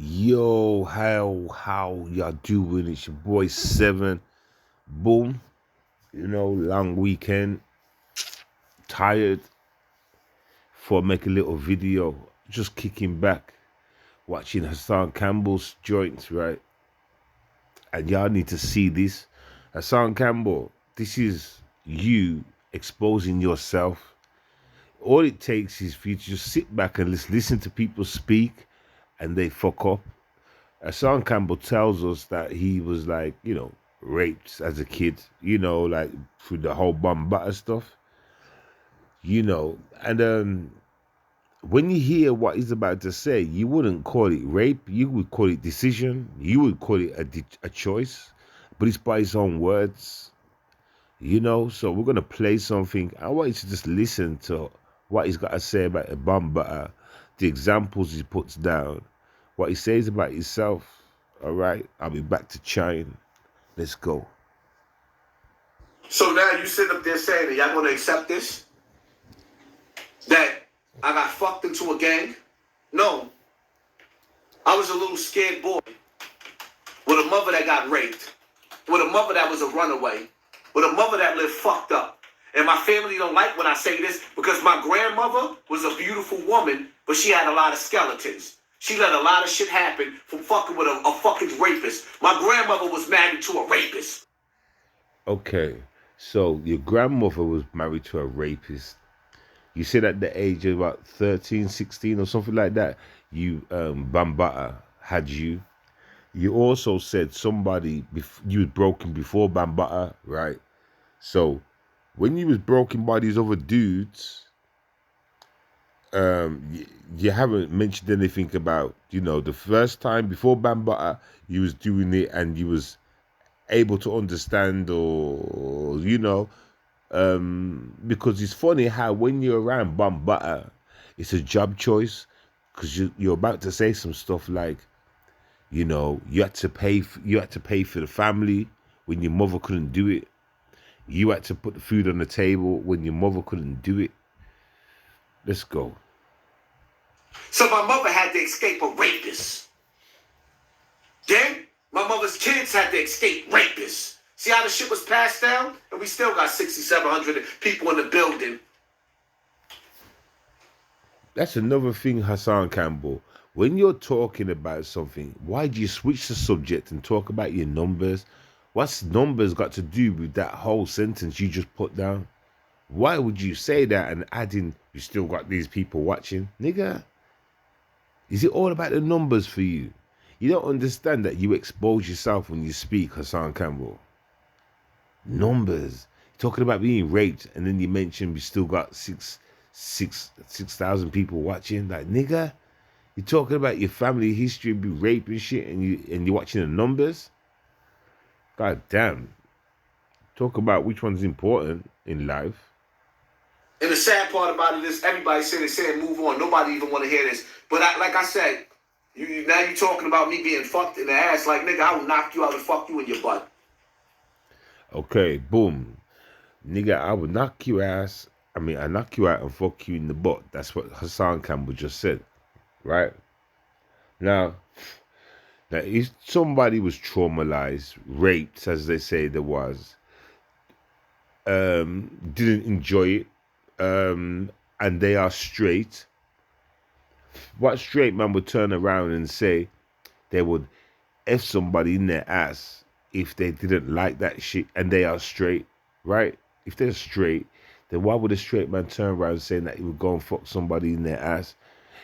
Yo, how y'all doing? It's your boy Seven. Boom. Long weekend. Tired. For make a little video. Just kicking back. Watching Hassan Campbell's joints, right? And y'all need to see this. Hassan Campbell, this is you exposing yourself. All it takes is for you to just sit back and listen to people speak and they fuck up. Hassan Campbell tells us that he was like, raped as a kid, like through the whole bomb butter stuff, and when you hear what he's about to say, you wouldn't call it rape, you would call it decision, you would call it a choice, but it's by his own words, so we're going to play something. I want you to just listen to what he's got to say about the bomb butter, the examples he puts down, what he says about himself. All right, I'll be back to China. Let's go. So now you sit up there saying that y'all gonna accept this? That I got fucked into a gang? No. I was a little scared boy with a mother that got raped, with a mother that was a runaway, with a mother that lived fucked up. And my family don't like when I say this because my grandmother was a beautiful woman, but she had a lot of skeletons. She let a lot of shit happen from fucking with a fucking rapist. My grandmother was married to a rapist. Okay, so your grandmother was married to a rapist. You said at the age of about 13, 16 or something like that, you, Bambata had you. You also said you was broken before Bambata, right? So when you was broken by these other dudes, you haven't mentioned anything about, the first time before Bambata, you was doing it and you was able to understand or, because it's funny how when you're around Bambata, it's a job choice because you're about to say some stuff like, you had to pay for the family when your mother couldn't do it. You had to put the food on the table when your mother couldn't do it. Let's go. So my mother had to escape a rapist. Then my mother's kids had to escape rapists. See how the shit was passed down? And we still got 6,700 people in the building. That's another thing, Hassan Campbell. When you're talking about something, why do you switch the subject and talk about your numbers? What's numbers got to do with that whole sentence you just put down? Why would you say that and add in, you still got these people watching? Nigga, is it all about the numbers for you? You don't understand that you expose yourself when you speak, Hassan Campbell. Numbers. You're talking about being raped, and then you mention we still got 6,000 people watching. Like, nigga, you're talking about your family history, be rape and shit, and you're watching the numbers. God damn. Talk about which one's important in life. And the sad part about it is everybody saying move on. Nobody even want to hear this. But like I said, now you're talking about me being fucked in the ass. Like, nigga, I will knock you out and fuck you in your butt. Okay, boom. Nigga, I will knock you ass. I knock you out and fuck you in the butt. That's what Hassan Campbell just said. Right? Now, if somebody was traumatized, raped, as they say there was, didn't enjoy it, and they are straight, what straight man would turn around and say they would F somebody in their ass if they didn't like that shit and they are straight, right? If they're straight, then why would a straight man turn around saying that he would go and fuck somebody in their ass?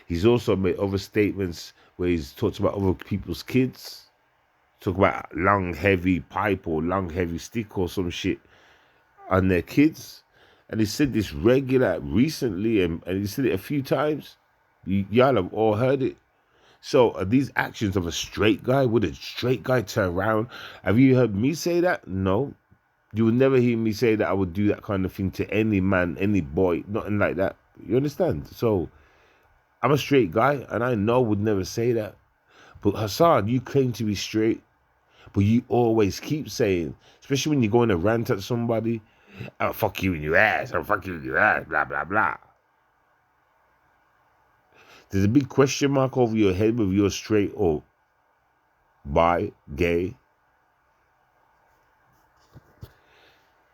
He's also made other statements where he's talked about other people's kids, talk about long heavy pipe or long heavy stick or some shit on their kids. And he said this recently, and he said it a few times. Y'all have all heard it. So are these actions of a straight guy? Would a straight guy turn around? Have you heard me say that? No. You would never hear me say that I would do that kind of thing to any man, any boy, nothing like that. You understand? So I'm a straight guy, and I know I would never say that. But Hassan, you claim to be straight, but you always keep saying, especially when you're going to rant at somebody, I'll fuck you in your ass, I'll fuck you in your ass, blah, blah, blah. There's a big question mark over your head whether you're straight or bi, gay.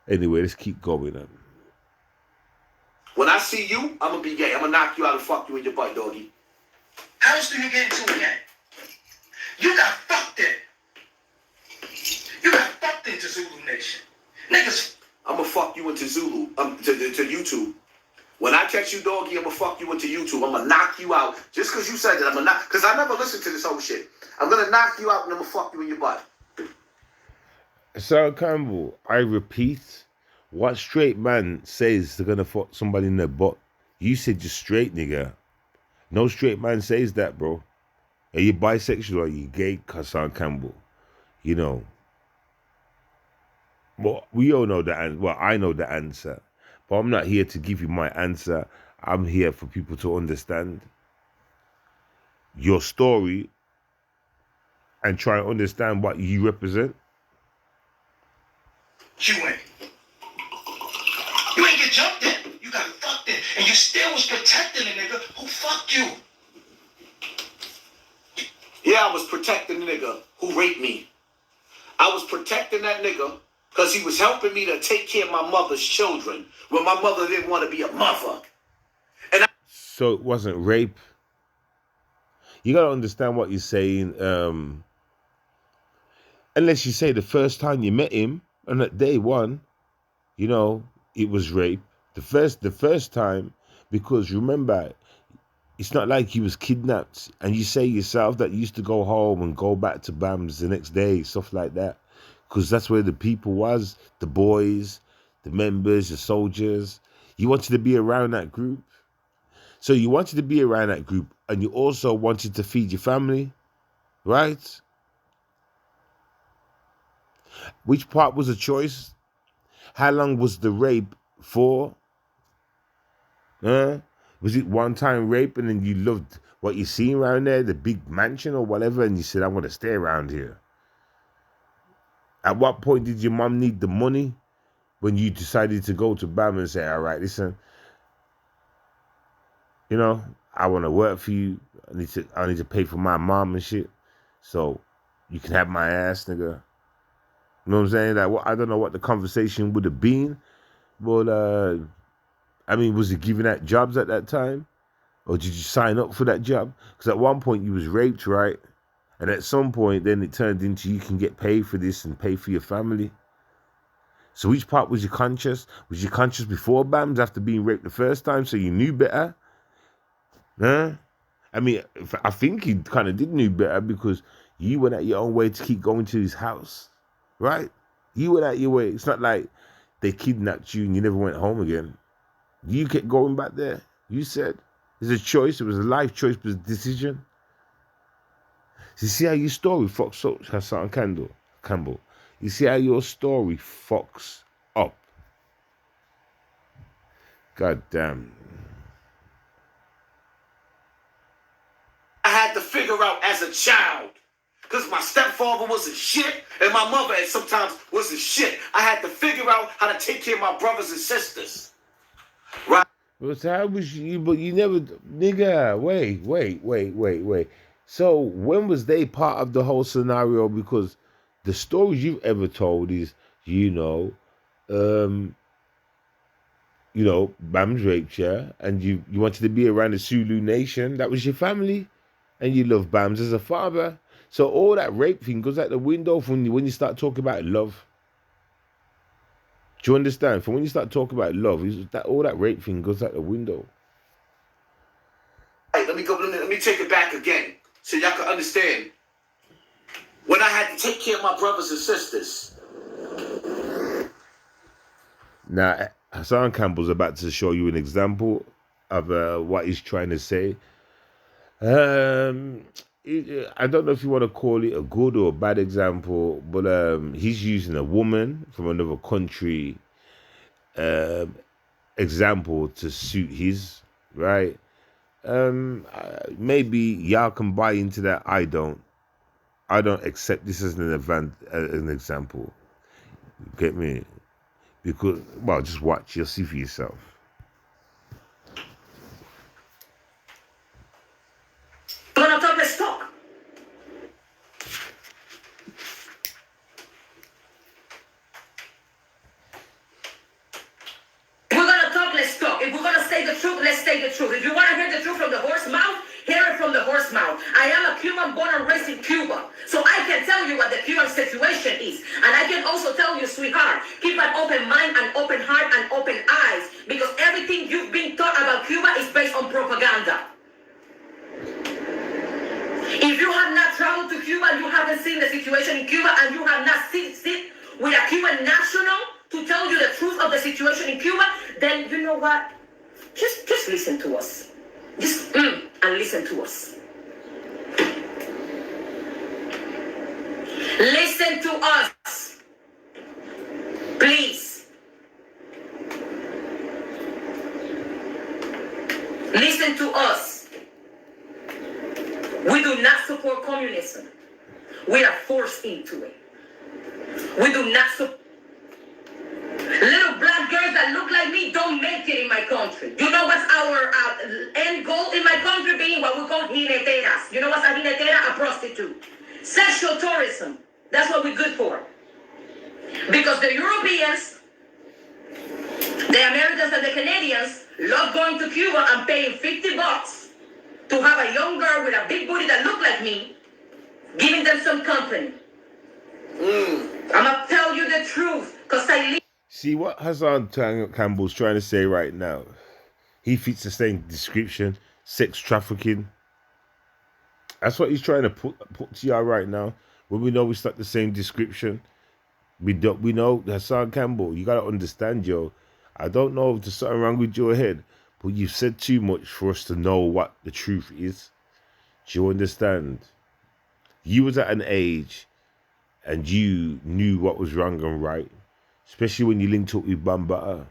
Anyway, let's keep going on. When I see you, I'm gonna be gay. I'm gonna knock you out and fuck you in your butt, doggy. How else do you get into a gang? You got fucked in. You got fucked into Zulu Nation. Niggas, I'm gonna fuck you into Zulu, to YouTube. When I catch you, doggy, I'm gonna fuck you into YouTube. I'm gonna knock you out. Just because you said that, I'm gonna knock, because I never listened to this whole shit. I'm gonna knock you out and I'm gonna fuck you in your butt. Hassan Campbell, I repeat, what straight man says they're gonna fuck somebody in their butt? You said you're straight, nigga. No straight man says that, bro. Are you bisexual or are you gay, Hassan Campbell? You know. Well, we all know the answer. Well, I know the answer. But I'm not here to give you my answer. I'm here for people to understand your story and try and understand what you represent. You ain't. You ain't get jumped in. You got fucked in. And you still was protecting a nigga who fucked you. Yeah, I was protecting the nigga who raped me. I was protecting that nigga because he was helping me to take care of my mother's children when my mother didn't want to be a mother. So it wasn't rape. You gotta understand what you're saying. Unless you say the first time you met him, and at day one, you know, it was rape. The first time, because remember, it's not like he was kidnapped. And you say yourself that you used to go home and go back to BAMS the next day, stuff like that. Because that's where the people was, the boys, the members, the soldiers. You wanted to be around that group. So you wanted to be around that group, and you also wanted to feed your family, right? Which part was a choice? How long was the rape for? Was it one time rape and then you loved what you seen around there, the big mansion or whatever, and you said, I want to stay around here? At what point did your mom need the money when you decided to go to BAM and say, all right, listen, you know, I want to work for you. I need to pay for my mom and shit. So you can have my ass, nigga. You know what I'm saying? Like, I don't know what the conversation would have been, but I mean, was he giving out jobs at that time? Or did you sign up for that job? Because at one point you was raped, right? And at some point then it turned into you can get paid for this and pay for your family. So which part was you conscious? Was you conscious before BAMS after being raped the first time so you knew better? Huh? I mean, I think he kind of did know better because you went out your own way to keep going to his house, right? You went out your way. It's not like they kidnapped you and you never went home again. You kept going back there. You said it's a choice. It was a life choice, it was a decision. So you see how your story fucks up, Hassan Campbell. You see how your story fucks up. God damn. I had to figure out as a child, because my stepfather was a shit and my mother sometimes was a shit. I had to figure out how to take care of my brothers and sisters. Right? Well, so how was you, but you never, nigga, wait. So when was they part of the whole scenario? Because the stories you've ever told is, BAMS raped you, and you wanted to be around the Zulu Nation. That was your family, and you love BAMS as a father. So all that rape thing goes out the window when you start talking about love. Do you understand? From when you start talking about love, all that rape thing goes out the window. Hey, let me take it back again so y'all can understand. When I had to take care of my brothers and sisters. Now, Hassan Campbell's about to show you an example of what he's trying to say. I don't know if you want to call it a good or a bad example, but he's using a woman from another country example to suit his, right? Maybe y'all can buy into that. I don't accept this as an example. Get me? Because, well, just watch. You'll see for yourself. let's talk. If we're gonna talk, let's talk. If we're gonna say the truth, let's say the truth. If you want to hear the truth from the horse mouth, hear it from the horse mouth. I am a Cuban born and raised in Cuba, so I can tell you what the Cuban situation is. And I can also tell you, sweetheart, keep an open mind, an open heart, and open eyes, because everything you've been taught about Cuba is based on propaganda. If you have not traveled to Cuba and you haven't seen the situation in Cuba and you have not sit with a Cuban national to tell you the truth of the situation in Cuba, then you know what? Just listen to us. Just and listen to us. Listen to us. Please. Listen to us. We do not support communism. We are forced into it. We do not support. Little black girls that look like me don't make it in my country. You know what's our end goal in my country being? What we call jineteras. You know what's a jinetera? A prostitute. Sexual tourism. That's what we're good for. Because the Europeans, the Americans and the Canadians love going to Cuba and paying $50 to have a young girl with a big booty that look like me, giving them some company. I'm gonna tell you the truth, because I live. See what Hassan Campbell's trying to say right now? He fits the same description, sex trafficking. That's what he's trying to put to y'all right now. When we know we start the same description, we know Hassan Campbell. You gotta understand, yo. I don't know if there's something wrong with your head, but you've said too much for us to know what the truth is. Do you understand? You was at an age and you knew what was wrong and right. Especially when you linked up with Bambata.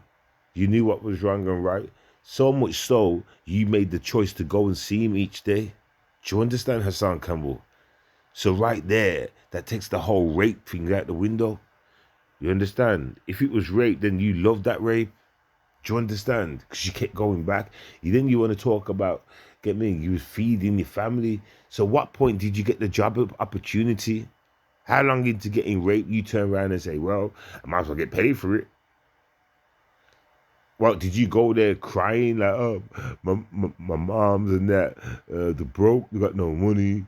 You knew what was wrong and right. So much so, you made the choice to go and see him each day. Do you understand, Hassan Campbell? So right there, that takes the whole rape thing out the window. You understand? If it was rape, then you loved that rape. Do you understand? Because you kept going back. Then you want to talk about, get me, you was feeding your family. So what point did you get the job opportunity? How long into getting raped, you turn around and say, well, I might as well get paid for it. Well, did you go there crying like, oh, my mom's and that, the broke, they got no money.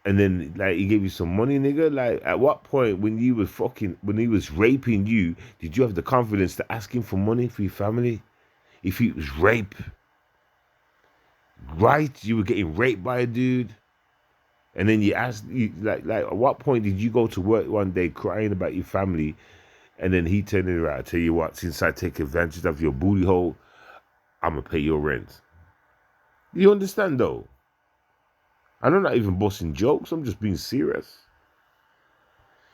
And then, like, he gave you some money, nigga? Like, at what point when he was raping you, did you have the confidence to ask him for money for your family? If it was rape. Right? You were getting raped by a dude. And then you asked, like, at what point did you go to work one day crying about your family, and then he turned it around, I tell you what, since I take advantage of your booty hole, I'm going to pay your rent. You understand, though? I'm not even busting jokes, I'm just being serious.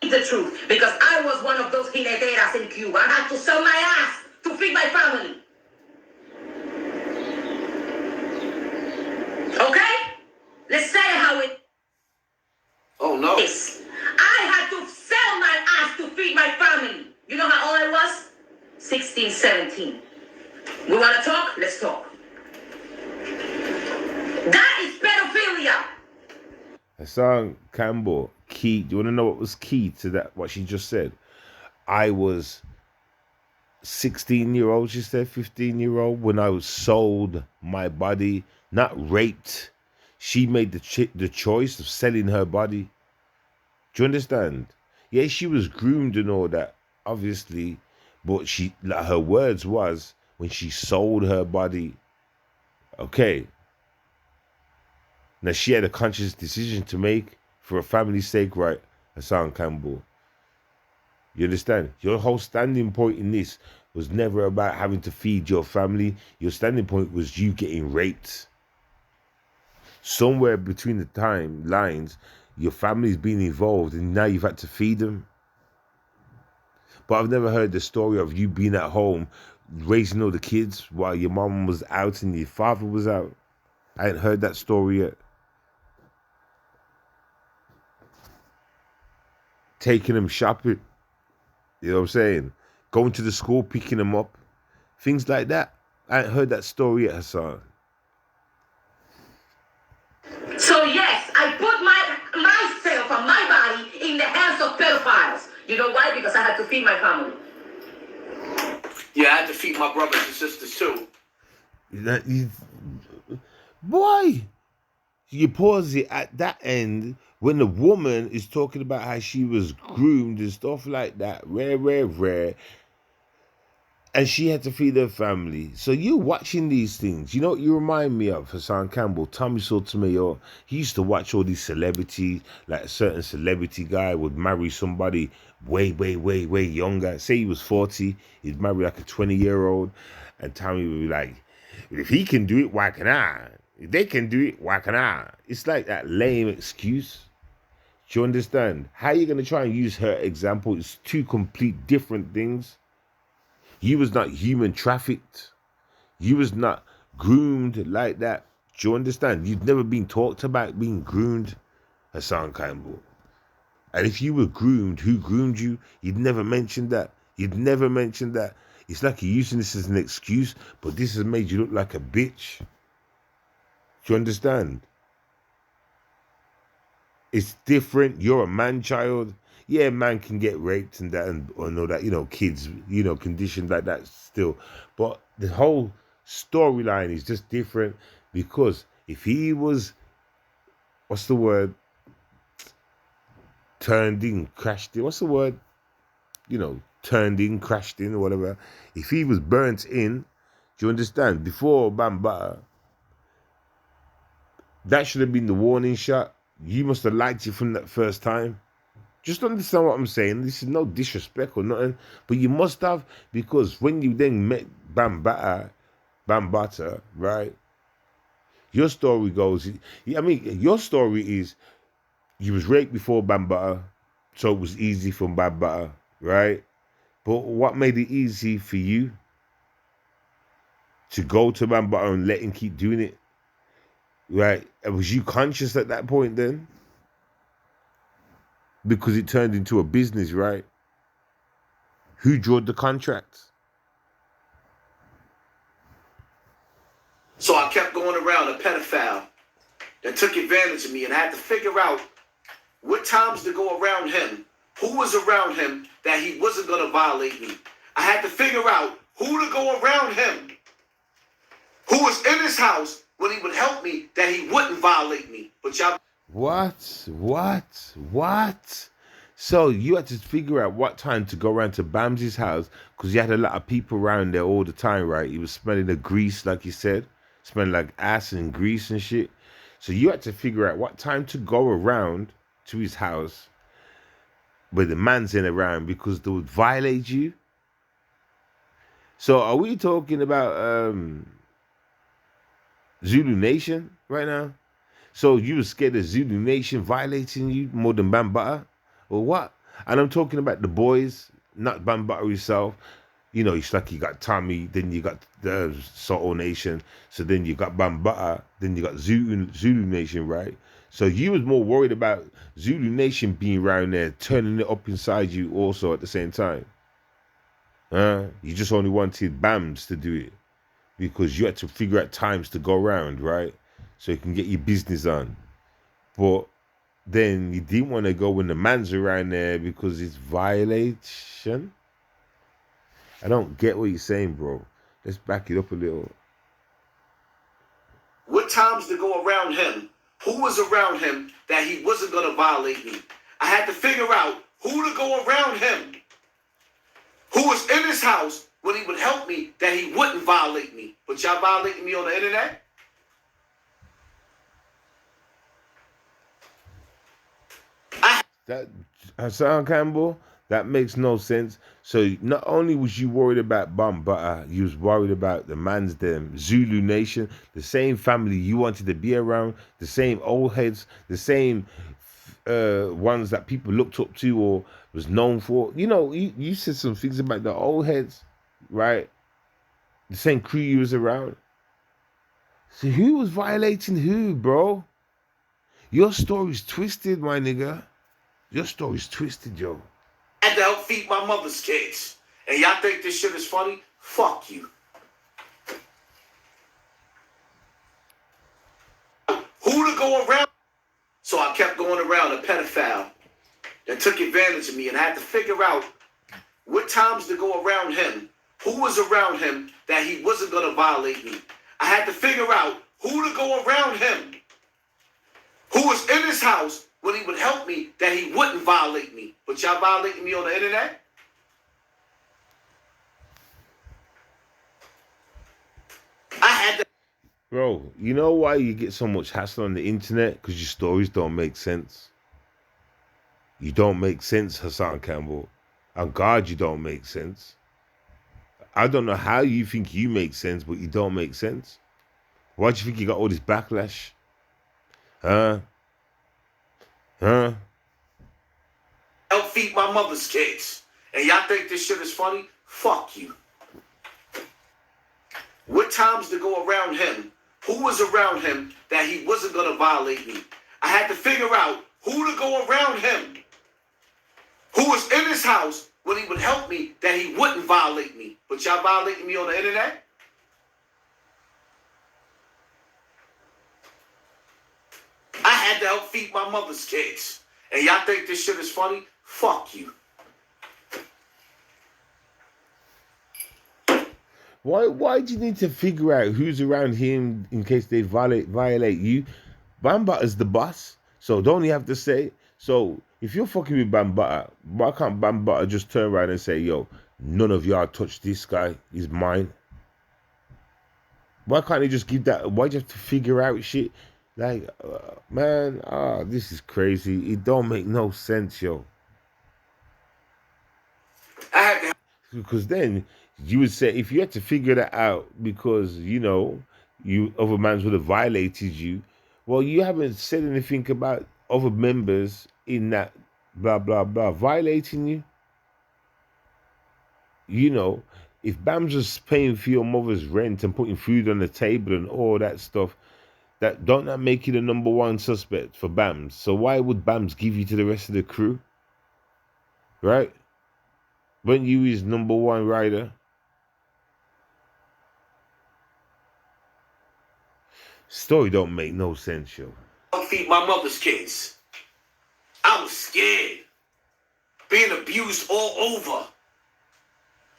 The truth, because I was one of those jineteras in Cuba. I had to sell my ass to feed my family. Okay? Let's say how it. Oh no. Yes. I had to sell my ass to feed my family. You know how old I was? 16, 17. We want to talk? Let's talk. That is pedophilia. Hassan Campbell, key. Do you want to know what was key to that, what she just said? I was 16-year-old, she said, 15-year-old, when I was sold my body, not raped. She made the choice of selling her body. Do you understand? Yeah, she was groomed and all that, obviously, but her words was when she sold her body. Okay. Now she had a conscious decision to make for her family's sake, right, Hassan Campbell? You understand? Your whole standing point in this was never about having to feed your family. Your standing point was you getting raped. Somewhere between the timelines, your family's been involved and now you've had to feed them. But I've never heard the story of you being at home raising all the kids while your mom was out and your father was out. I ain't heard that story yet. Taking them shopping. You know what I'm saying? Going to the school, picking them up. Things like that. I ain't heard that story yet, Hassan. So yes, I put myself and my body in the hands of pedophiles. You know why? Because I had to feed my family. Yeah, I had to feed my brothers and sisters too. Boy, you pause it at that end when the woman is talking about how she was groomed and stuff like that. Rare. And she had to feed her family. So you're watching these things. You know what you remind me of? Hassan Campbell, Tommy Sotomayor. He used to watch all these celebrities, like a certain celebrity guy would marry somebody way younger. Say he was 40, he'd marry like a 20-year-old. And Tommy would be like, if he can do it, why can I? If they can do it, why can I? It's like that lame excuse. Do you understand? How are you going to try and use her example? It's two complete different things. You was not human trafficked. You was not groomed like that. Do you understand? You've never been talked about being groomed, Hassan Campbell. And if you were groomed, who groomed you? You'd never mentioned that. You'd never mentioned that. It's like you're using this as an excuse, but this has made you look like a bitch. Do you understand? It's different. You're a man child. Yeah, man can get raped and that and all that, kids, conditioned like that still. But the whole storyline is just different because if he was, what's the word? Turned in, crashed in, what's the word? Turned in, crashed in, or whatever. If he was burnt in, do you understand? Before Bambata, that should have been the warning shot. You must have liked it from that first time. Just understand what I'm saying. This is no disrespect or nothing, but you must have, because when you then met Bambata, right? Your story goes, your story is you was raped before Bambata, so it was easy for Bambata, right? But what made it easy for you to go to Bambata and let him keep doing it, right? And was you conscious at that point then? Because it turned into a business, right? Who drew the contracts? So I kept going around a pedophile that took advantage of me, and I had to figure out what times to go around him, who was around him that he wasn't going to violate me. I had to figure out who to go around him, who was in his house when he would help me that he wouldn't violate me. But y'all... What? So you had to figure out what time to go around to Bamsi's house because you had a lot of people around there all the time, right? He was smelling the grease, like you said, smelling like ass and grease and shit. So you had to figure out what time to go around to his house where the man's in around because they would violate you. So are we talking about Zulu Nation right now? So you were scared of Zulu Nation violating you more than Bambata? Or what? And I'm talking about the boys, not Bambata himself. It's like you got Tommy, then you got the Soto Nation, so then you got Bambata, then you got Zulu Nation, right? So you was more worried about Zulu Nation being around there, turning it up inside you also at the same time. You just only wanted Bams to do it because you had to figure out times to go around, right? So you can get your business on. But then you didn't want to go when the man's around there because it's violation. I don't get what you're saying, bro. Let's back it up a little. What times to go around him? Who was around him that he wasn't going to violate me? I had to figure out who to go around him, who was in his house when he would help me that he wouldn't violate me. But y'all violating me on the internet? That Hassan Campbell, that makes no sense. So not only was you worried about Bambata, you was worried about the man's them, Zulu Nation, the same family you wanted to be around, the same old heads, the same ones that people looked up to or was known for. You said some things about the old heads, right? The same crew you was around. So who was violating who, bro? Your story's twisted, my nigga. Your story's twisted, yo. I had to help feed my mother's kids. And y'all think this shit is funny? Fuck you. Who to go around? So I kept going around a pedophile that took advantage of me, and I had to figure out what times to go around him, who was around him that he wasn't going to violate me. I had to figure out who to go around him, who was in his house when he would help me that he wouldn't violate me. But y'all violating me on the internet? I had to. Bro, you know why you get so much hassle on the internet? Because your stories don't make sense. You don't make sense, Hassan Campbell. On God, you don't make sense. I don't know how you think you make sense, but you don't make sense. Why do you think you got all this backlash? Huh? Help feed my mother's kids. And y'all think this shit is funny? Fuck you. What times to go around him? Who was around him that he wasn't going to violate me? I had to figure out who to go around him, who was in his house when he would help me that he wouldn't violate me. But y'all violating me on the internet? I had to help feed my mother's kids. And y'all think this shit is funny? Fuck you. Why do you need to figure out who's around him in case they violate you? Bambata's the boss, so don't you have to say? So if you're fucking with Bambata, why can't Bambata just turn around and say, yo, none of y'all touch this guy, he's mine? Why can't he just give that? Why do you have to figure out shit? Like, man, this is crazy. It don't make no sense, yo. I had to. Because then you would say, if you had to figure that out because, you know, you other mans would have violated you, well, you haven't said anything about other members in that blah, blah, blah, violating you. You know, if Bam's just paying for your mother's rent and putting food on the table and all that stuff, don't that make you the number one suspect for Bams? So why would Bams give you to the rest of the crew? Right? When you is number one rider? Story don't make no sense, yo. I'll feed my mother's kids. I was scared. Being abused all over.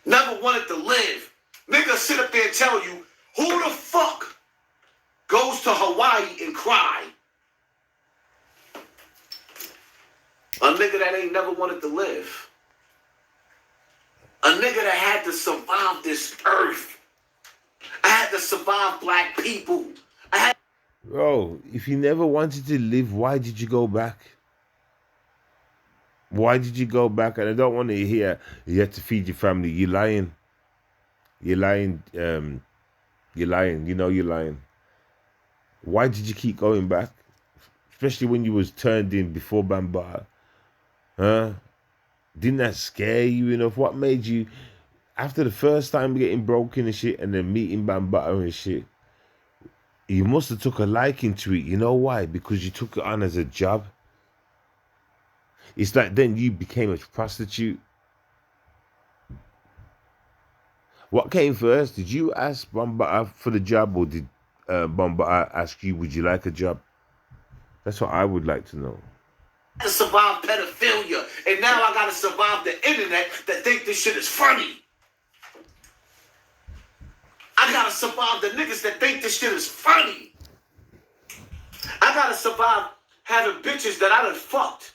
Never wanted to live. Niggas sit up there and tell you, who the fuck goes to Hawaii and cry? A nigga that ain't never wanted to live. A nigga that had to survive this earth. I had to survive black people. Bro, if you never wanted to live, why did you go back? Why did you go back? And I don't want to hear you have to feed your family. You're lying. You're lying. You're lying. You know you're lying. Why did you keep going back? Especially when you was turned in before Bambata. Huh? Didn't that scare you enough? What made you, after the first time getting broken and shit and then meeting Bambata and shit, you must have took a liking to it. You know why? Because you took it on as a job. It's like then you became a prostitute. What came first? Did you ask Bambata for the job, or did Bambata ask you, would you like a job? That's what I would like to know. To survive pedophilia, and now I gotta survive the internet that think this shit is funny. I gotta survive the niggas that think this shit is funny. I gotta survive having bitches that I done fucked.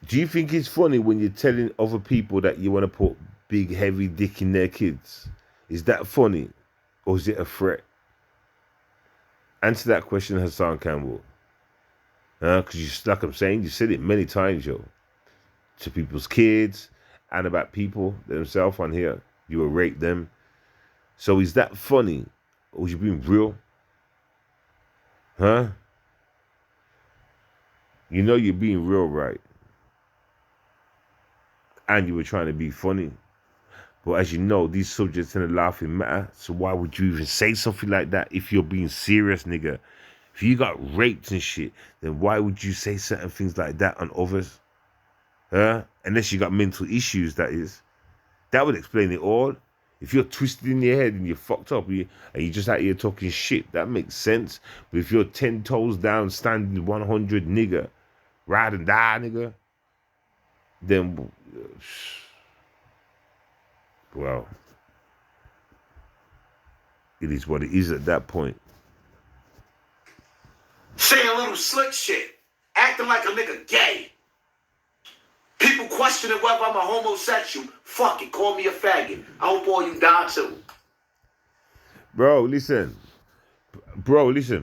Do you think it's funny when you're telling other people that you want to put big heavy dick in their kids? Is that funny, or is it a threat? Answer that question, Hassan Campbell. Because like I'm saying, you said it many times, yo. To people's kids and about people themselves on here. You will rate them. So is that funny? Or was you being real? Huh? You know you're being real, right? And you were trying to be funny. But as you know, these subjects in the laughing matter. So why would you even say something like that if you're being serious, nigga? If you got raped and shit, then why would you say certain things like that on others? Huh? Unless you got mental issues, that is. That would explain it all. If you're twisted in your head and you're fucked up and you're just out here talking shit, that makes sense. But if you're 10 toes down, standing 100, nigga, ride and die, nigga, then, well, it is what it is at that point. Saying little slick shit. Acting like a nigga gay. People questioning whether I'm a homosexual. Fuck it, call me a faggot. I hope all you die too. Bro, listen.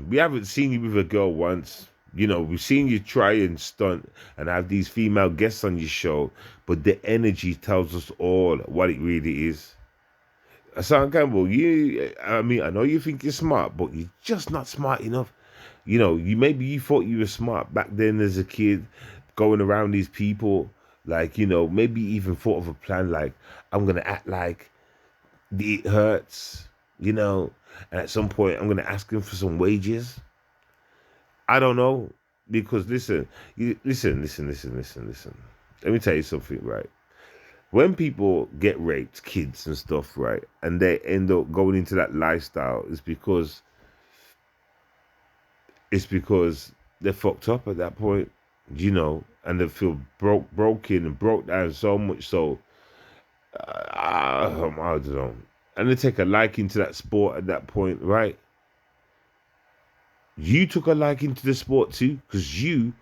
We haven't seen you with a girl once. You know, we've seen you try and stunt and have these female guests on your show, but the energy tells us all what it really is. Hassan Campbell, I know you think you're smart, but you're just not smart enough. You know, you thought you were smart back then as a kid, going around these people, like, you know, maybe even thought of a plan like, I'm gonna act like it hurts, you know, and at some point I'm gonna ask him for some wages. I don't know, because listen. Let me tell you something, right? When people get raped, kids and stuff, right, and they end up going into that lifestyle, it's because they're fucked up at that point, you know, and they feel broken and broke down so much so, I don't know, and they take a liking to that sport at that point, right? You took a liking to the sport too, because you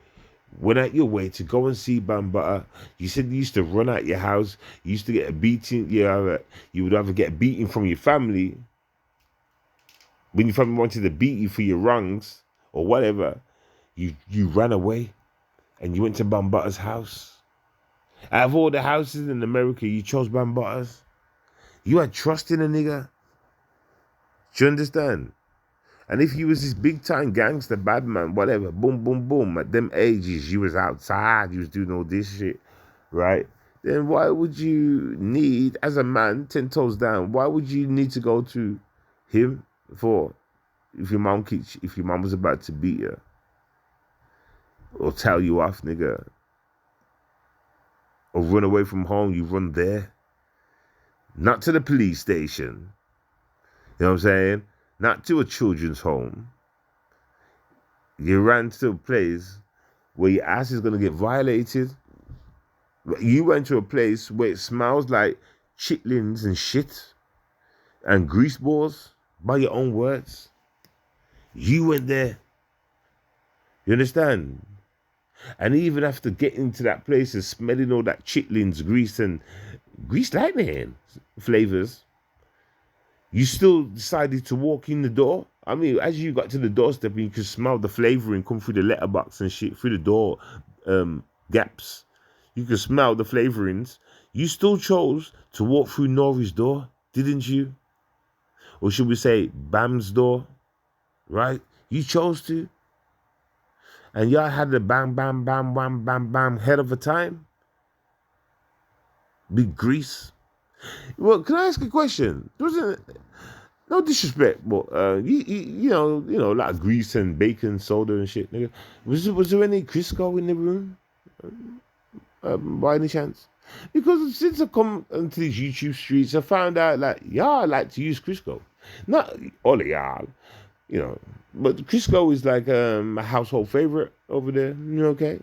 went out your way to go and see Bambata. You said you used to run out your house. You used to get a beating. You would either get a beating from your family when your family wanted to beat you for your wrongs or whatever. You ran away and you went to Bambata's house. Out of all the houses in America, you chose Bambata's. You had trust in a nigga. Do you understand? And if you was this big time gangster, bad man, whatever, boom, boom, boom, at them ages, you was outside, you was doing all this shit, right? Then why would you need, as a man, 10 toes down, why would you need to go to him for, if your mom was about to beat you or tell you off, nigga, or run away from home, you run there, not to the police station, you know what I'm saying? Not to a children's home. You ran to a place where your ass is going to get violated. You went to a place where it smells like chitlins and shit and grease balls, by your own words. You went there. You understand? And even after getting to that place and smelling all that chitlins, grease and grease lightning flavors, you still decided to walk in the door. I mean, as you got to the doorstep and you could smell the flavoring come through the letterbox and shit, through the door gaps. You could smell the flavorings. You still chose to walk through Nori's door, didn't you? Or should we say Bam's door, right? You chose to. And y'all had the bam, bam, bam, bam, bam, bam head of a time. Big grease. Well, can I ask a question? No disrespect, but you know, a lot of grease and bacon, soda and shit, nigga. Was there any Crisco in the room, by any chance? Because since I come into these YouTube streets, I found out like y'all like to use Crisco. Not all of y'all, you know, but Crisco is like a household favorite over there. Okay,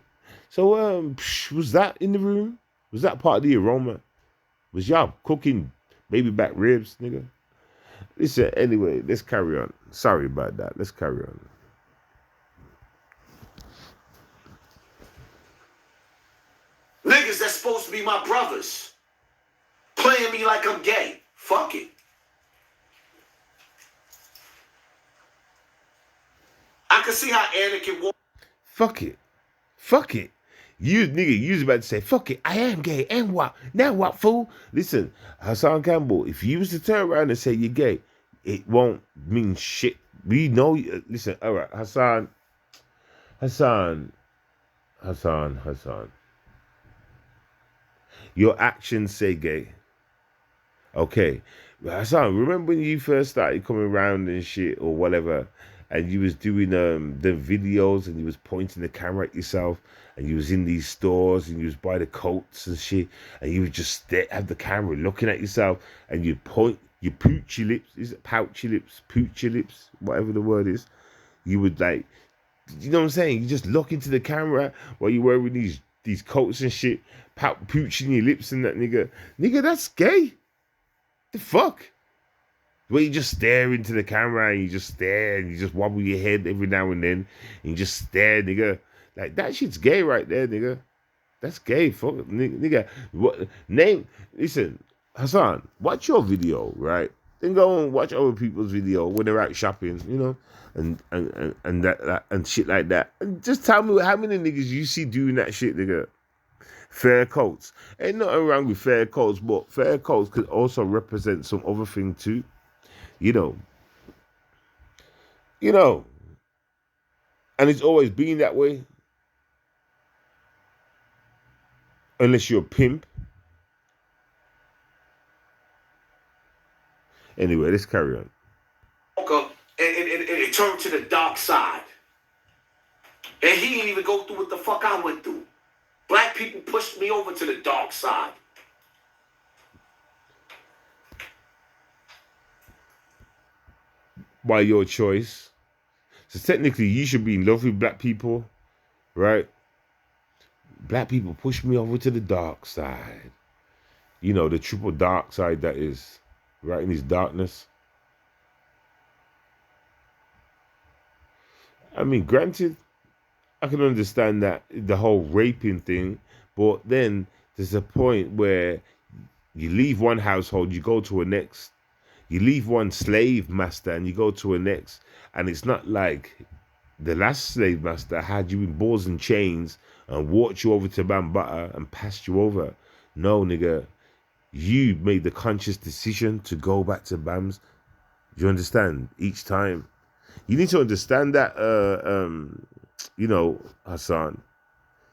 so was that in the room? Was that part of the aroma? Was y'all cooking baby back ribs, nigga? Listen, anyway, let's carry on. Sorry about that. Let's carry on. Niggas that's supposed to be my brothers playing me like I'm gay. Fuck it. I can see how Anakin walked. Fuck it. Fuck it. You nigga, you was about to say, fuck it, I am gay, and what? Now what, fool? Listen, Hassan Campbell, if you was to turn around and say you're gay, it won't mean shit. We know, listen, all right, Hassan. Your actions say gay. Okay. Hassan, remember when you first started coming around and shit or whatever, and you was doing the videos, and you was pointing the camera at yourself, and you was in these stores, and you was by the coats and shit, and you would just have the camera looking at yourself, and you point, you pooch your lips, is it pouch your lips, pooch your lips, whatever the word is. You would like, you know what I'm saying? You just look into the camera while you're wearing these coats and shit, pooching your lips and that, nigga, that's gay. The fuck? Where you just stare into the camera and you just stare and you just wobble your head every now and then and you just stare, nigga. Like, that shit's gay right there, nigga. That's gay, fuck, nigga. What name? Listen, Hassan, watch your video, right? Then go and watch other people's video when they're out shopping, you know, and that and shit like that. And just tell me how many niggas you see doing that shit, nigga. Fair coats. Ain't nothing wrong with fair coats, but fair coats could also represent some other thing too. You know, you know, and it's always been that way. Unless you're a pimp. Anyway, let's carry on. Woke up and it turned to the dark side. And he didn't even go through what the fuck I went through. Black people pushed me over to the dark side. By your choice. So technically, you should be in love with black people, right? Black people push me over to the dark side. You know, the triple dark side that is, right, in his darkness. I mean, granted, I can understand that, the whole raping thing, but then there's a point where you leave one household, you go to a next. You leave one slave master and you go to a next. And it's not like the last slave master had you in balls and chains and walked you over to Bambata and passed you over. No, nigga. You made the conscious decision to go back to Bams. Do you understand? Each time. You need to understand that, you know, Hassan.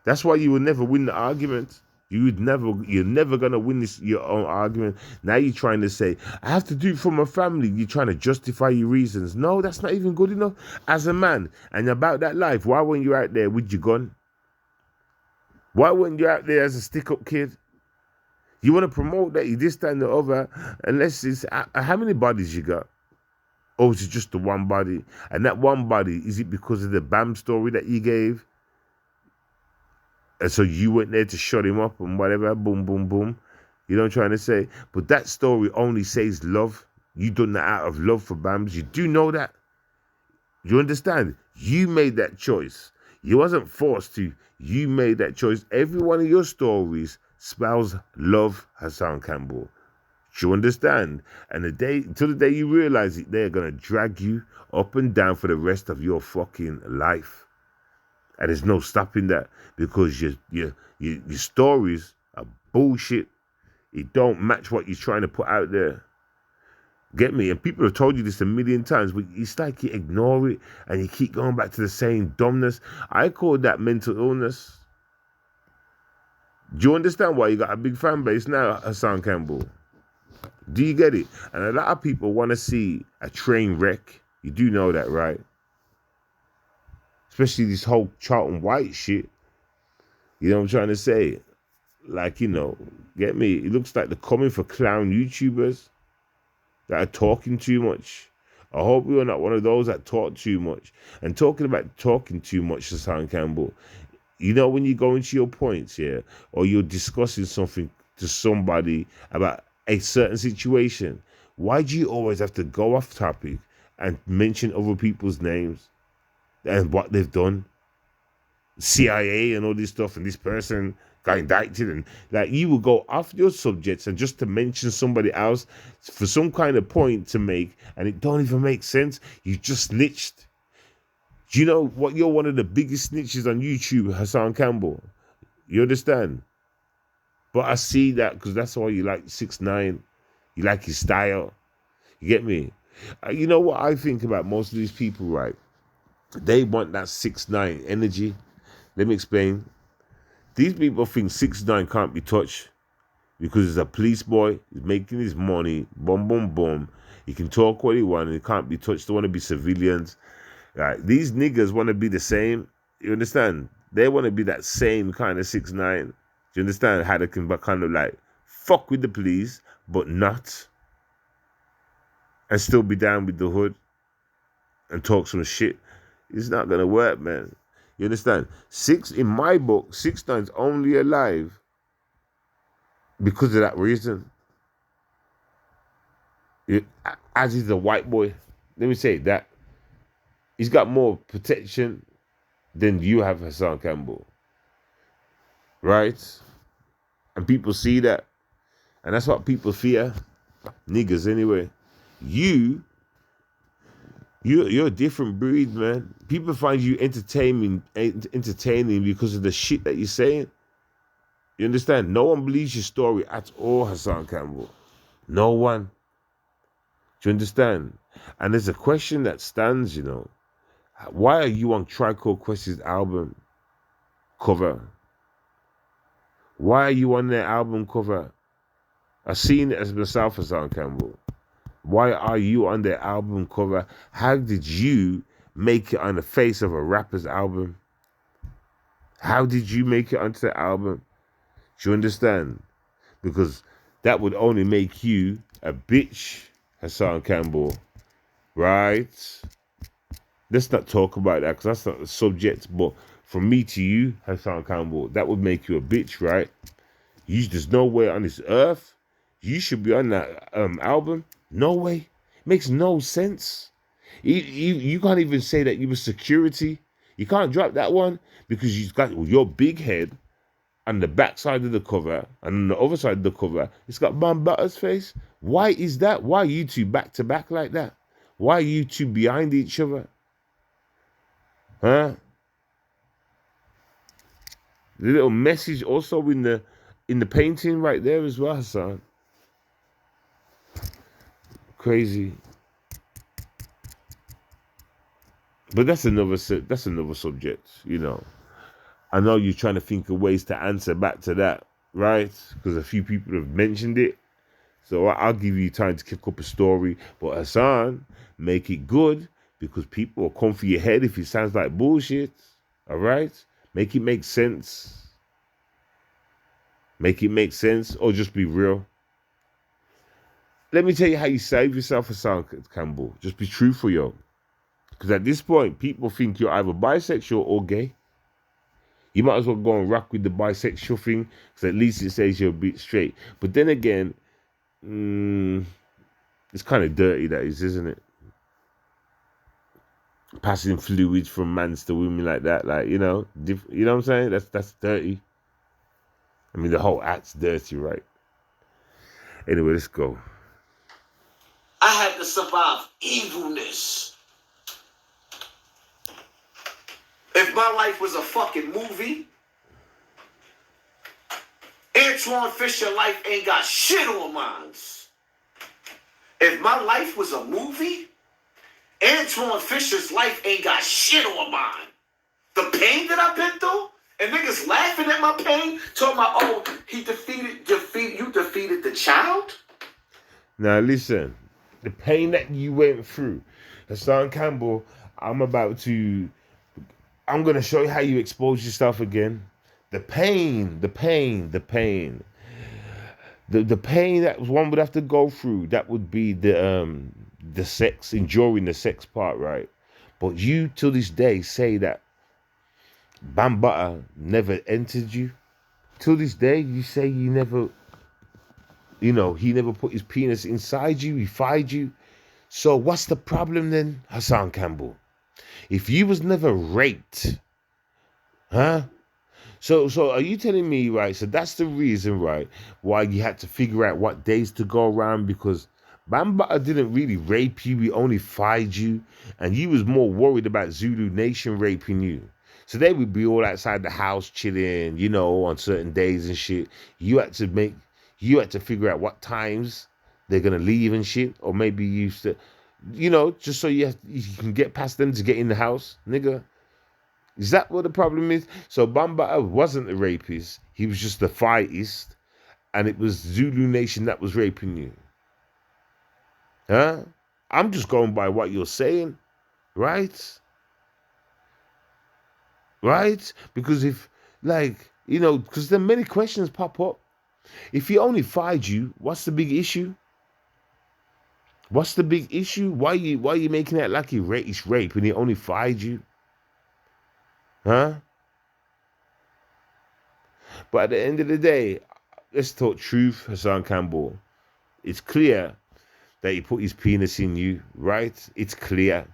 That's why you will never win the argument. You're never gonna win your own argument. Now you're trying to say, I have to do it for my family. You're trying to justify your reasons. No, that's not even good enough. As a man and about that life, why weren't you out there with your gun? Why weren't you out there as a stick-up kid? You want to promote that, you this, that, and the other, unless it's, how many bodies you got? Or is it just the one body? And that one body, is it because of the BAM story that you gave? And so you went there to shut him up and whatever, boom, boom, boom. You know what I'm trying to say? But that story only says love. You done that out of love for Bams. You do know that. You understand? You made that choice. You wasn't forced to. You made that choice. Every one of your stories spells love, Hassan Campbell. Do you understand? And until the day you realize it, they're going to drag you up and down for the rest of your fucking life. And there's no stopping that, because your stories are bullshit. It don't match what you're trying to put out there. Get me? And people have told you this a million times, but it's like you ignore it and you keep going back to the same dumbness. I call that mental illness. Do you understand why you got a big fan base now, Hassan Campbell? Do you get it? And a lot of people want to see a train wreck. You do know that, right? Especially this whole Charlton White shit. You know what I'm trying to say? Like, you know, get me? It looks like they're coming for clown YouTubers that are talking too much. I hope you're not one of those that talk too much. And talking about talking too much, Hassan Campbell, you know, when you go into your points, yeah, or you're discussing something to somebody about a certain situation, why do you always have to go off topic and mention other people's names and what they've done? CIA and all this stuff, and this person got indicted, and like, you will go off your subjects and just to mention somebody else for some kind of point to make, and it don't even make sense. You just snitched. Do you know what? You're one of the biggest snitches on YouTube, Hassan Campbell. You understand? But I see that because that's why you like 6ix9ine. You like his style. You get me? You know what I think about most of these people, right? They want that 6ix9ine energy. Let me explain. These people think 6ix9ine can't be touched because he's a police boy. He's making his money. Boom, boom, boom. He can talk what he wants. He can't be touched. They want to be civilians. Right? These niggas want to be the same. You understand? They want to be that same kind of 6ix9ine. Do you understand how they can kind of like fuck with the police, but not, and still be down with the hood and talk some shit? It's not gonna work, man. You understand? In my book, 6ix9ine's only alive because of that reason. As he's a white boy, let me say that he's got more protection than you have, Hassan Campbell, right? And people see that, and that's what people fear, niggas anyway. You're a different breed, man. People find you entertaining because of the shit that you're saying. You understand? No one believes your story at all, Hassan Campbell. No one. Do you understand? And there's a question that stands, Why are you on Trico Quest's album cover? Why are you on their album cover? I've seen it as myself, Hassan Campbell. Why are you on their album cover? How did you make it on the face of a rapper's album? How did you make it onto the album? Do you understand? Because that would only make you a bitch, Hassan Campbell. Right? Let's not talk about that because that's not the subject. But from me to you, Hassan Campbell, that would make you a bitch, right? There's no way on this earth you should be on that album. No way. Makes no sense. You can't even say that you were security. You can't drop that one because you've got your big head on the back side of the cover, and on the other side of the cover, it's got Bambatta's face. Why is that? Why are you two back to back like that? Why are you two behind each other? Huh? The little message also in the painting right there as well, Hassan. Crazy. But that's another subject, I know you're trying to think of ways to answer back to that, right? Because a few people have mentioned it. So I'll give you time to kick up a story. But Hassan, make it good because people will come for your head if it sounds like bullshit. All right? Make it make sense. Make it make sense or just be real. Let me tell you how you save yourself, Hassan Campbell. Just be truthful, yo. Because at this point, people think you're either bisexual or gay. You might as well go and rock with the bisexual thing because at least it says you're a bit straight. But then again, it's kind of dirty, that is, isn't it? Passing fluids from mans to women like that, like, you know what I'm saying? That's dirty. I mean, the whole act's dirty, right? Anyway, let's go. I had to survive evilness. If my life was a fucking movie, Antoine Fisher life ain't got shit on mine. If my life was a movie, Antoine Fisher's life ain't got shit on mine. The pain that I've been through, and niggas laughing at my pain, talking about, oh, you defeated the child? Now listen, the pain that you went through, Hassan Campbell, I'm gonna show you how you expose yourself again. The pain that one would have to go through, that would be the sex, enduring the sex part, right? But you till this day say that Bambata never entered you. Till this day, you say you never, he never put his penis inside you, he fired you. So what's the problem then, Hassan Campbell? If you was never raped, huh? So are you telling me, right, so that's the reason, right, why you had to figure out what days to go around, because Bambata didn't really rape you, he only fired you, and you was more worried about Zulu Nation raping you. So they would be all outside the house chilling, on certain days and shit. You had to figure out what times they're gonna leave and shit, or maybe you used to, just so you can get past them to get in the house, nigga. Is that what the problem is? So Bambata wasn't a rapist. He was just a fightist. And it was Zulu Nation that was raping you. Huh? I'm just going by what you're saying. Right? right? Because if, like, because then many questions pop up. If he only fired you, what's the big issue? What's the big issue? Why you making that like it's rape and he only fired you? Huh? But at the end of the day, let's talk truth, Hassan Campbell. It's clear that he put his penis in you, right? It's clear.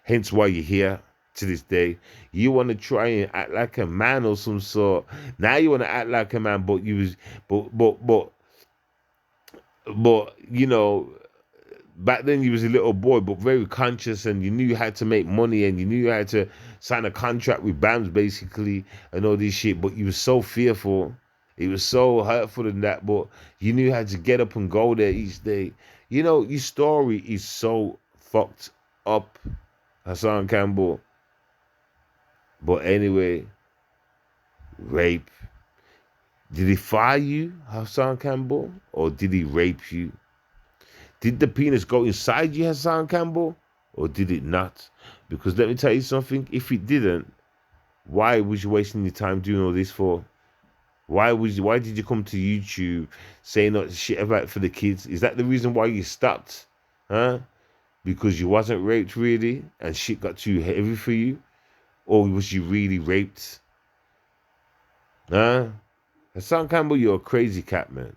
Hence why you're here to this day. You want to try and act like a man or some sort. Now you want to act like a man, but you was, but back then you was a little boy, but very conscious, and you knew you had to make money, and you knew you had to sign a contract with BAMS basically, and all this shit. But you was so fearful. It was so hurtful in that, but you knew you had to get up and go there each day. Your story is so fucked up, Hassan Campbell. But anyway, rape. Did he fire you, Hassan Campbell, or did he rape you? Did the penis go inside you, Hassan Campbell, or did it not? Because let me tell you something, if it didn't, why was you wasting your time doing all this for? Why did you come to YouTube saying all shit about for the kids? Is that the reason why you stopped? Huh? Because you wasn't raped really and shit got too heavy for you? Or was you really raped? Huh? Hassan Campbell, you're a crazy cat, man.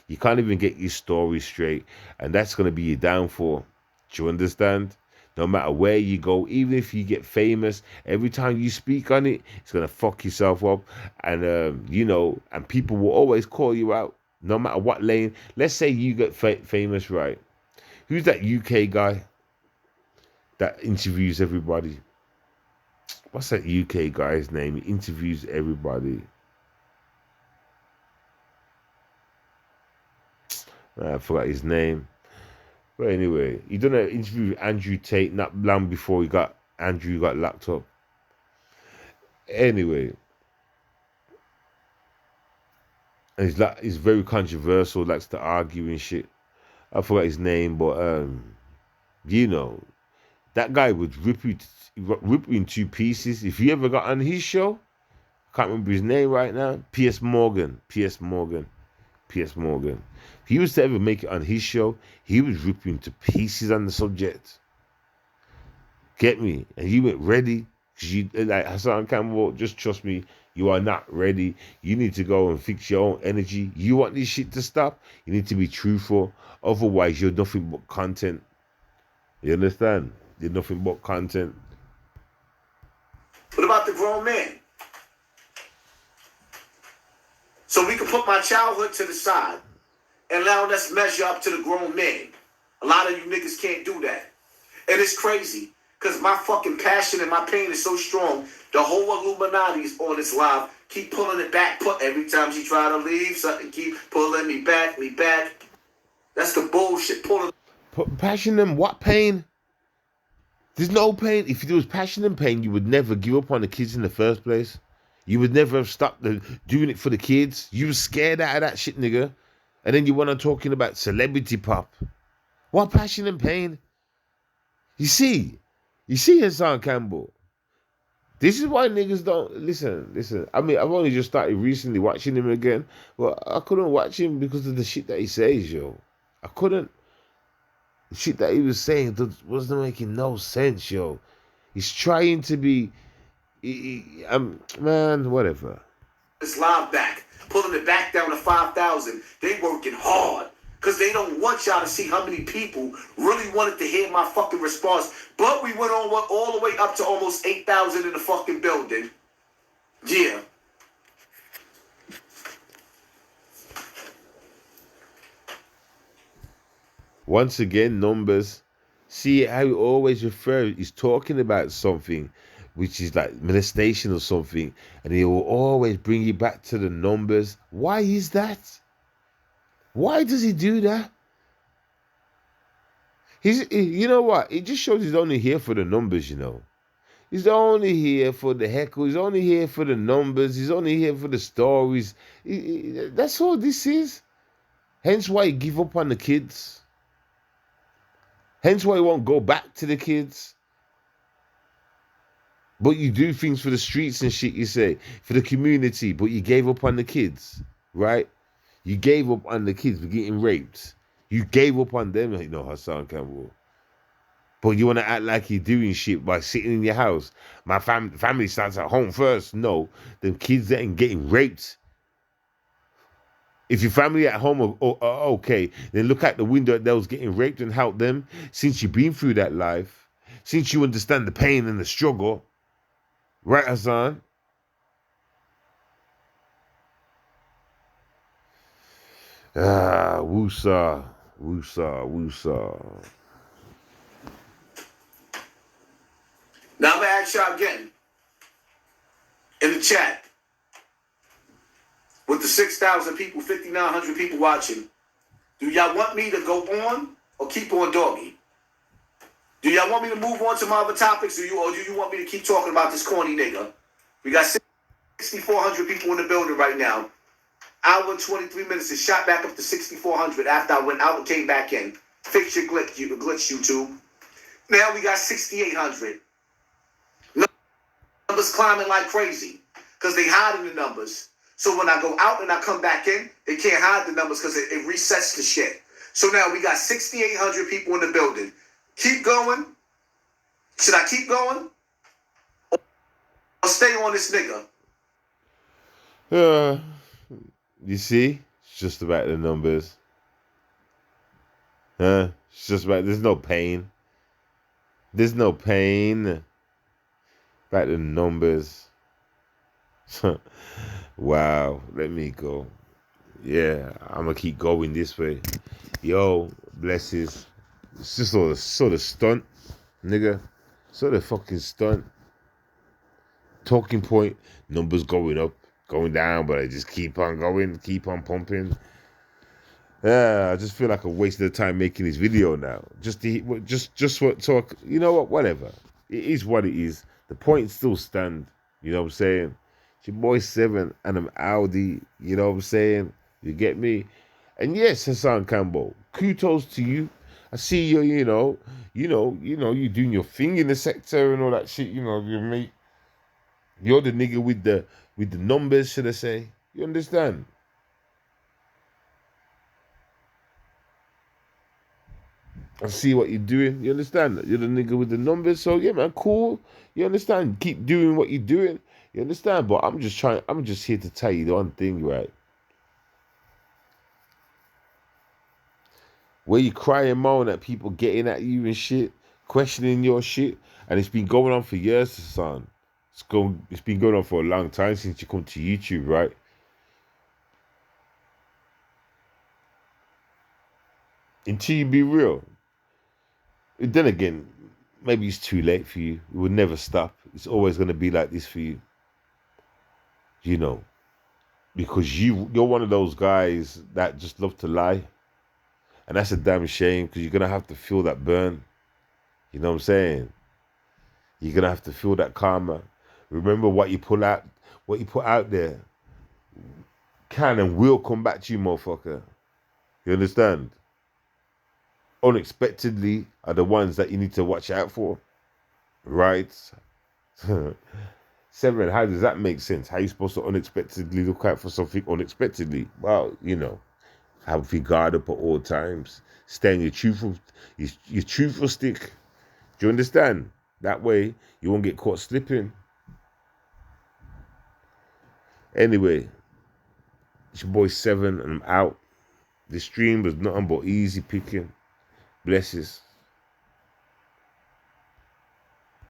You can't even get your story straight, and that's going to be your downfall. Do you understand? No matter where you go, even if you get famous, every time you speak on it, it's going to fuck yourself up. And, and people will always call you out, no matter what lane. Let's say you get famous, right? Who's that UK guy that interviews everybody? What's that UK guy's name? He interviews everybody. I forgot his name. But anyway, he done an interview with Andrew Tate not long before Andrew got locked up. Anyway, and he's very controversial, likes to argue and shit. I forgot his name, but that guy would rip you in two pieces. If you ever got on his show, I can't remember his name right now. P.S. Morgan. If he was to ever make it on his show, he would rip you into pieces on the subject. Get me? And you went ready. Because you, like Hassan Campbell, just trust me, you are not ready. You need to go and fix your own energy. You want this shit to stop? You need to be truthful. Otherwise, you're nothing but content. You understand? You're nothing but content. What about the grown man? So we can put my childhood to the side and now let's measure up to the grown man. A lot of you niggas can't do that. And it's crazy because my fucking passion and my pain is so strong. The whole Illuminati is on this live. Keep pulling it back. Every time she try to leave, something keep pulling me back. That's the bullshit. Passion and what pain? There's no pain. If there was passion and pain, you would never give up on the kids in the first place. You would never have stopped doing it for the kids. You were scared out of that shit, nigga. And then you went on talking about celebrity pop. What passion and pain? You see Hassan Campbell. This is why niggas don't listen. I mean, I've only just started recently watching him again, but I couldn't watch him because of the shit that he says, yo. I couldn't. The shit that he was saying wasn't making no sense, yo. He's trying to be, man, whatever. This live back, pulling it back down to 5,000. They working hard. Because they don't want y'all to see how many people really wanted to hear my fucking response. But we went on all the way up to almost 8,000 in the fucking building. Yeah. Once again, numbers. See how he always refers, he's talking about something which is like molestation or something, and he will always bring you back to the numbers. Why is that? Why does he do that? You know what? It just shows he's only here for the numbers, you know. He's only here for the heckle. He's only here for the numbers. He's only here for the stories. That's all this is. Hence why he give up on the kids. Hence why he won't go back to the kids. But you do things for the streets and shit, you say, for the community, but you gave up on the kids, right? You gave up on the kids for getting raped. You gave up on them, you know, Hassan Campbell. But you want to act like you're doing shit by sitting in your house. My family starts at home first. No, them kids that ain't getting raped. If your family at home are okay, then look out the window at those getting raped and help them. Since you've been through that life, since you understand the pain and the struggle, right, Hassan? Woosa, woosa, woosa. Now I'm gonna ask y'all again in the chat with the 6,000 people, 5,900 people watching. Do y'all want me to go on or keep on doggy? Do y'all want me to move on to my other topics, or do you want me to keep talking about this corny nigga? We got 6,400 people in the building right now. Hour and 23 minutes. It shot back up to 6,400 after I went out and came back in. Fix your glitch, YouTube. Now we got 6,800. Numbers climbing like crazy because they hiding the numbers. So when I go out and I come back in, they can't hide the numbers because it resets the shit. So now we got 6,800 people in the building. Keep going. Should I keep going or stay on this nigga? You see? It's just about the numbers. It's just about, there's no pain. There's no pain. About the numbers. Wow, let me go. Yeah, I'm gonna keep going this way. Yo, blesses. It's just sort of stunt, nigga. Sort of fucking stunt. Talking point, numbers going up, going down, but I just keep on going, keep on pumping. Yeah, I just feel like I wasted the time making this video now. Just what talk. You know what? Whatever. It is what it is. The point still stand. You know what I'm saying? It's your boy 7 and I'm Audi. You know what I'm saying? You get me? And yes, Hassan Campbell, kudos to you. I see you. You doing your thing in the sector and all that shit. You know, you're the nigga with the numbers, should I say? You understand? I see what you're doing. You understand? You're the nigga with the numbers. So yeah, man, cool. You understand? Keep doing what you're doing. You understand? But I'm just here to tell you the one thing, right? Where you cry and moan at people getting at you and shit, questioning your shit, and it's been going on for years, son. It's been going on for a long time since you come to YouTube, right? Until you be real. Then again, maybe it's too late for you. It will never stop. It's always going to be like this for you. You know, because you're one of those guys that just love to lie. And that's a damn shame because you're going to have to feel that burn. You know what I'm saying? You're going to have to feel that karma. Remember what you put out there can and will come back to you, motherfucker. You understand? Unexpectedly are the ones that you need to watch out for. Right? 7, how does that make sense? How are you supposed to unexpectedly look out for something unexpectedly? Well, have your guard up at all times. Stay on your truthful stick. Do you understand? That way, you won't get caught slipping. Anyway, it's your boy 7 and I'm out. This stream was nothing but easy picking. Blesses.